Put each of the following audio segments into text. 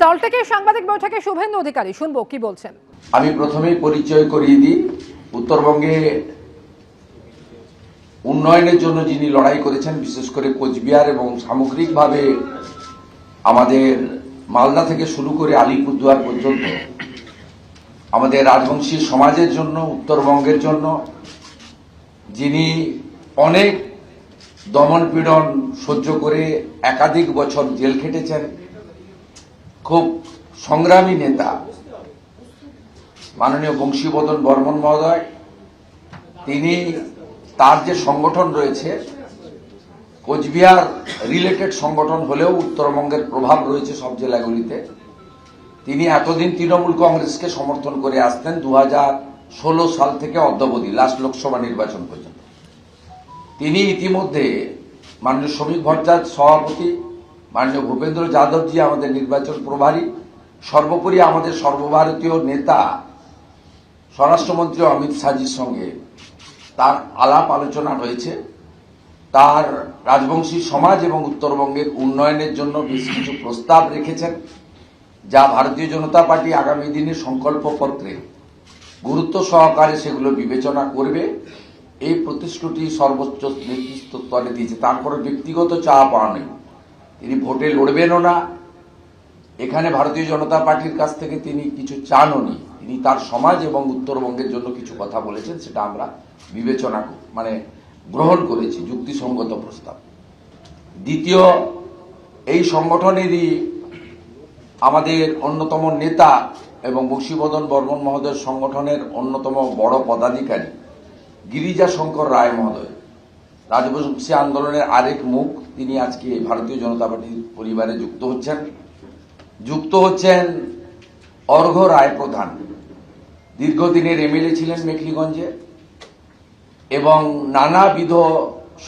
সল্টলেকের সাংবাদিক বৈঠকে শুভেন্দু অধিকারী, শুনবো কি বলছেন। আমি প্রথমেই পরিচয় করিয়ে দিই, উত্তরবঙ্গে উন্নয়নের জন্য যিনি লড়াই করেছেন, বিশেষ করে কোচবিহার এবং সামগ্রিকভাবে আমাদের মালদা থেকে শুরু করে আলিপুরদুয়ার পর্যন্ত আমাদের রাজবংশী সমাজের জন্য, উত্তরবঙ্গের জন্য যিনি অনেক দমন পীড়ন সহ্য করে একাধিক বছর জেল খেটেছেন, খুব সংগ্রামী নেতা মাননীয় বংশীবদন বর্মন মহোদয়, তিনি তার যে সংগঠন রয়েছে কোচবিহার রিলেটেড সংগঠন হলেও উত্তরবঙ্গের প্রভাব রয়েছে সব জেলাগুলিতে। তিনি এতদিন তৃণমূল কংগ্রেসকে সমর্থন করে আসতেন 2016 সাল থেকে অদ্যাবধি লাস্ট লোকসভা নির্বাচন পর্যন্ত। তিনি ইতিমধ্যে মাননীয় শ্রমিক ভট্টাচার্য সভাপতি, মাননীয় ভূপেন্দ্র যাদবজি আমাদের নির্বাচন প্রভারী, সর্বোপরি আমাদের সর্বভারতীয় নেতা স্বরাষ্ট্রমন্ত্রী অমিত শাহজির সঙ্গে তার আলাপ আলোচনা হয়েছে। তার রাজবংশী সমাজ এবং উত্তরবঙ্গের উন্নয়নের জন্য বেশ কিছু প্রস্তাব রেখেছেন, যা ভারতীয় জনতা পার্টি আগামী দিনে সংকল্পপত্রে গুরুত্ব সহকারে সেগুলো বিবেচনা করবে। এই প্রতিশ্রুতি সর্বোচ্চ নেতৃত্ব স্তরে দিয়েছে। তার কোনো ব্যক্তিগত চাওয়া পাওয়া নেই, তিনি ভোটে লড়বেনও না, এখানে ভারতীয় জনতা পার্টির কাছ থেকে তিনি কিছু চানও নি। তিনি তার সমাজ এবং উত্তরবঙ্গের জন্য কিছু কথা বলেছেন, সেটা আমরা বিবেচনা গ্রহণ করেছি, যুক্তিসঙ্গত প্রস্তাব। দ্বিতীয়, এই সংগঠনেরই আমাদের অন্যতম নেতা এবং বংশীবদন বর্মন মহোদয়ের সংগঠনের অন্যতম বড় পদাধিকারী গিরিজা শঙ্কর রায় মহোদয়, রাজবংশী আন্দোলনের আরেক মুখ, তিনি আজকে ভারতীয় জনতা পার্টির পরিবারে যুক্ত হচ্ছেন অর্ঘ্য রায় প্রধান, দীর্ঘদিনের এমএলএ ছিলেন মেখলিগঞ্জে এবং নানাবিধ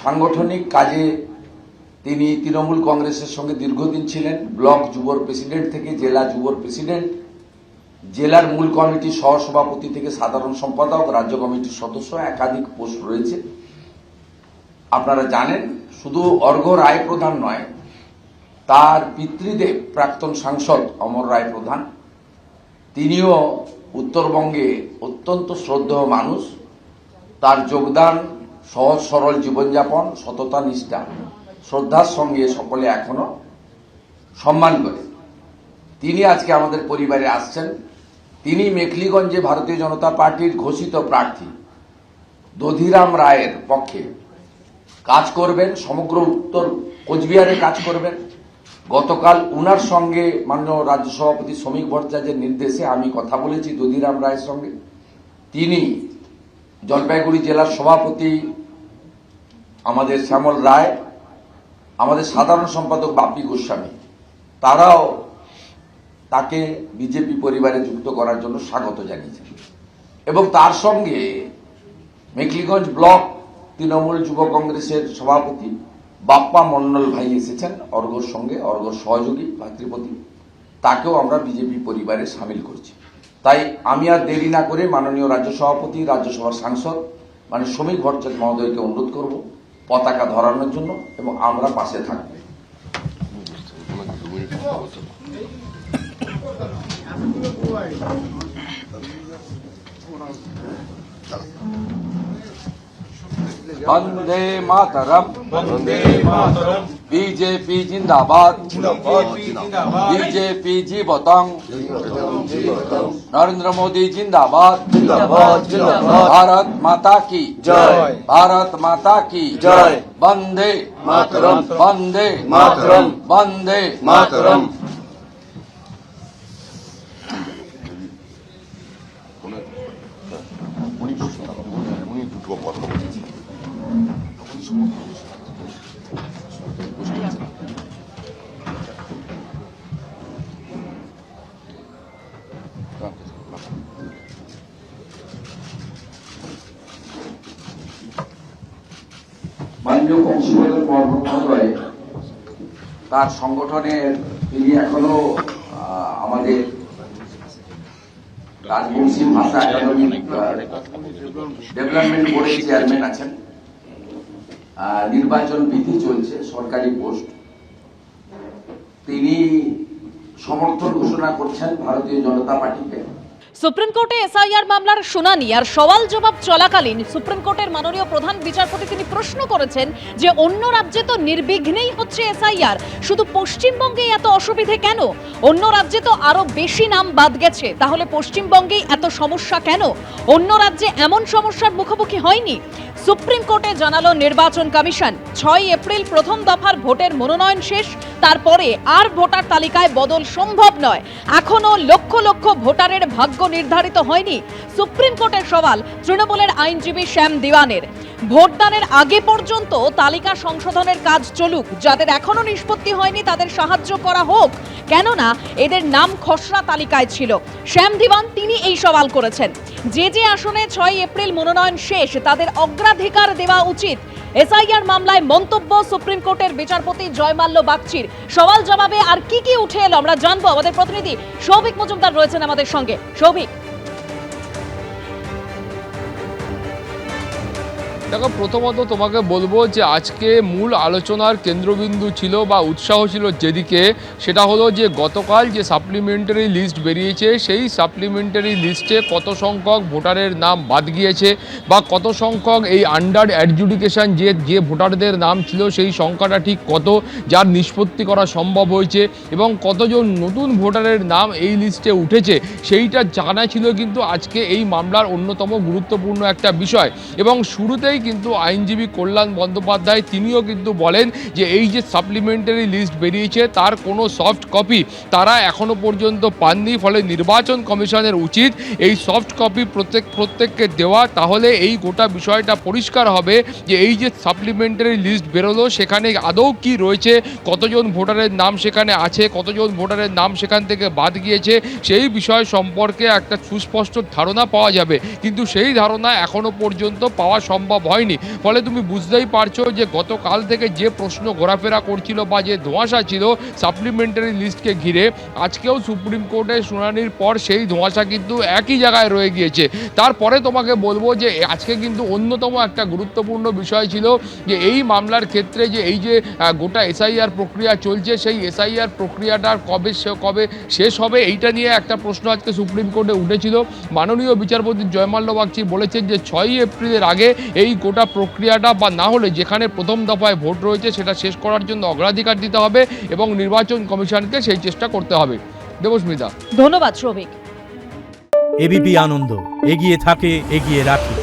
সাংগঠনিক কাজে তিনি তৃণমূল কংগ্রেসের সঙ্গে দীর্ঘদিন ছিলেন। ব্লক যুবর প্রেসিডেন্ট থেকে জেলা যুবর প্রেসিডেন্ট, জেলার মূল কমিটির সহসভাপতি থেকে সাধারণ সম্পাদক, রাজ্য কমিটির সদস্য, একাধিক পোস্ট রয়েছে। আপনারা জানেন, শুধু অর্ঘ্য রায় প্রধান নয়, তার পিতৃদেব প্রাক্তন সাংসদ অমর রায় প্রধান, তিনিও উত্তরবঙ্গে অত্যন্ত শ্রদ্ধেয় মানুষ। তার যোগদান, সহজ সরল জীবনযাপন, সততা নিষ্ঠা, শ্রদ্ধার সঙ্গে সকলে এখনো সম্মান করে। তিনি আজকে আমাদের পরিবারে আসছেন। তিনি মেখলিগঞ্জে ভারতীয় জনতা পার্টির ঘোষিত প্রার্থী দধিরাম রায়ের পক্ষে কাজ করবেন, সমগ্র উত্তর কোচবিহারে কাজ করবেন। গতকাল উনার সঙ্গে মাননীয় রাজ্য সভাপতি শ্রমিক ভট্টাচার্যের নির্দেশে আমি কথা বলেছি দধিরাম রায়ের সঙ্গে। তিনি, জলপাইগুড়ি জেলার সভাপতি আমাদের শ্যামল রায়, আমাদের সাধারণ সম্পাদক বাপি গোস্বামী, তারাও তাকে বিজেপি পরিবারে যুক্ত করার জন্য স্বাগত জানিয়েছেন। এবং তার সঙ্গে মেখলিগঞ্জ ব্লক তৃণমূল যুব কংগ্রেসের সভাপতি বাপ্পা মন্ডল ভাই এসেছেন অর্ঘ্যর সঙ্গে, অর্ঘ্যর সহযোগী ভাতৃপতি, তাকেও আমরা বিজেপি পরিবারে সামিল করছি। তাই আমি আর দেরি না করে মাননীয় রাজ্য সভাপতি, রাজ্যসভার সাংসদ মানে শ্রমিক ভট্টাচার্য মহোদয়কে অনুরোধ করব পতাকা ধরানোর জন্য, এবং আমরা পাশে থাকব। বন্দে মাতরম, বন্দে মাতরম, বিজেপি জিন্দাবাদ, বিজেপি জীবতং, নরেন্দ্র মোদী জিন্দাবাদ, ভারত মাতা কি জয়, ভারত মাতা কি জয়, বন্দে মাতরম, বন্দে মাতরম, বন্দে মাতরম। মাননীয় বংশীবদন বর্মন মহোদয়, তার সংগঠনের তিনি এখনো আমাদের রাজবংশী ভাষা একাডেমি ডেভেলপমেন্ট বোর্ডের চেয়ারম্যান আছেন। নির্বাচন বিধি চলছে, সরকারি পোস্ট। তিনি সমর্থন ঘোষণা করছেন ভারতীয় জনতা পার্টিকে। সুপ্রিম কোর্টে এসআইআর মামলার শুনানি আর সওয়াল জবাব চলাকালীন সুপ্রিম কোর্টের মাননীয় প্রধান বিচারপতি তিনি প্রশ্ন করেছেন যে অন্য রাজ্যে তো নির্বিঘ্নেই হচ্ছে এসআইআর, শুধু পশ্চিমবঙ্গে এত অসুবিধে কেন? অন্য রাজ্যে তো আরো বেশি নাম বাদ গেছে, তাহলে পশ্চিমবঙ্গেই এত সমস্যা কেন? অন্য রাজ্যে এমন সমস্যার মুখোমুখি হয়নি? সুপ্রিম কোর্টে জানালো নির্বাচন কমিশন 6 এপ্রিল প্রথম দফার ভোটের মনোনয়ন শেষ, তারপরে আর ভোটার তালিকায় বদল সম্ভব নয়। এখনো লক্ষ লক্ষ ভোটারের ভাগ্য নির্ধারিত হয়নি। সুপ্রিম কোর্টের সওয়াল তৃণমূলের আইনজীবী শ্যাম দিওয়ানের। ভোটদানের আগে পর্যন্ত তালিকা সংশোধনের কাজ চলুক, যাদের এখনো নিষ্পত্তি হয়নি তাদের সাহায্য করা হোক, কেননা এদের নাম খসড়া তালিকায় ছিল। শ্যাম দিওয়ান তিনি এই সওয়াল করেছেন, যে যে আসনে 6 এপ্রিল মনোনয়ন শেষ তাদের অগ্রাধিকার দেওয়া উচিত। এসআইআর মামলায় মন্তব্য সুপ্রিম কোর্টের বিচারপতি জয়মাল্য বাগচির। সওয়াল জবাবে আর কি কি উঠে এলো আমরা জানবো। আমাদের প্রতিনিধি সৌভিক মজুমদার রয়েছেন আমাদের সঙ্গে। সৌভিক, দেখো, প্রথমত তোমাকে বলবো যে আজকে মূল আলোচনার কেন্দ্রবিন্দু ছিল বা উৎসাহ ছিল যেদিকে, সেটা হলো যে গতকাল যে সাপ্লিমেন্টারি লিস্ট বেরিয়েছে সেই সাপ্লিমেন্টারি লিস্টে কত সংখ্যক ভোটারের নাম বাদ গিয়েছে বা কত সংখ্যক এই আন্ডার অ্যাডজুডিকেশন যে ভোটারদের নাম ছিল সেই সংখ্যাটা ঠিক কত, যার নিষ্পত্তি করা সম্ভব হয়েছে এবং কতজন নতুন ভোটারের নাম এই লিস্টে উঠেছে সেইটা জানা ছিল কিন্তু আজকে এই মামলার অন্যতম গুরুত্বপূর্ণ একটা বিষয়। এবং শুরুতেই কিন্তু আইনজীবী কল্যাণ বন্দ্যোপাধ্যায় তিনিও কিন্তু বলেন যে এই যে সাপ্লিমেন্টারি লিস্ট বেরিয়েছে তার কোনো সফট কপি তারা এখনো পর্যন্ত পাননি, ফলে নির্বাচন কমিশনের উচিত এই সফট কপি প্রত্যেককে দেওয়া, তাহলে এই গোটা বিষয়টা পরিষ্কার হবে যে এই যে সাপ্লিমেন্টারি লিস্ট বেরোলো সেখানে আদৌ কি রয়েছে, কতজন ভোটারের নাম সেখানে আছে, কতজন ভোটারের নাম সেখান থেকে বাদ গিয়েছে, সেই বিষয় সম্পর্কে একটা সুস্পষ্ট ধারণা পাওয়া যাবে। কিন্তু সেই ধারণা এখনো পর্যন্ত পাওয়া সম্ভব হয়নি। ফলে তুমি বুঝতেই পারছো যে গতকাল থেকে যে প্রশ্ন ঘোরাফেরা করছিল বা যে ধোঁয়াশা ছিল সাপ্লিমেন্টারি লিস্টকে ঘিরে, আজকেও সুপ্রিম কোর্টের শুনানির পর সেই ধোঁয়াশা কিন্তু একই জায়গায় রয়ে গিয়েছে। তারপরে তোমাকে বলবো যে আজকে কিন্তু অন্যতম একটা গুরুত্বপূর্ণ বিষয় ছিল যে এই মামলার ক্ষেত্রে যে এই যে গোটা এসআইআর প্রক্রিয়া চলছে সেই এসআইআর প্রক্রিয়াটার কবে শেষ হবে এইটা নিয়ে একটা প্রশ্ন আজকে সুপ্রিম কোর্টে উঠেছিল। মাননীয় বিচারপতি জয়মাল্য বাগচি বলেছেন যে 6 এপ্রিলের আগে এই গোটা প্রক্রিয়াটা বা না হলে যেখানে প্রথম দফায় ভোট রয়েছে সেটা শেষ করার জন্য অগ্রাধিকার দিতে হবে এবং নির্বাচন কমিশনকে সেই চেষ্টা করতে হবে। দেবস্মিতা, ধন্যবাদ। সৌভিক, এবিপি আনন্দ এগিয়ে থাকে, এগিয়ে রাখে।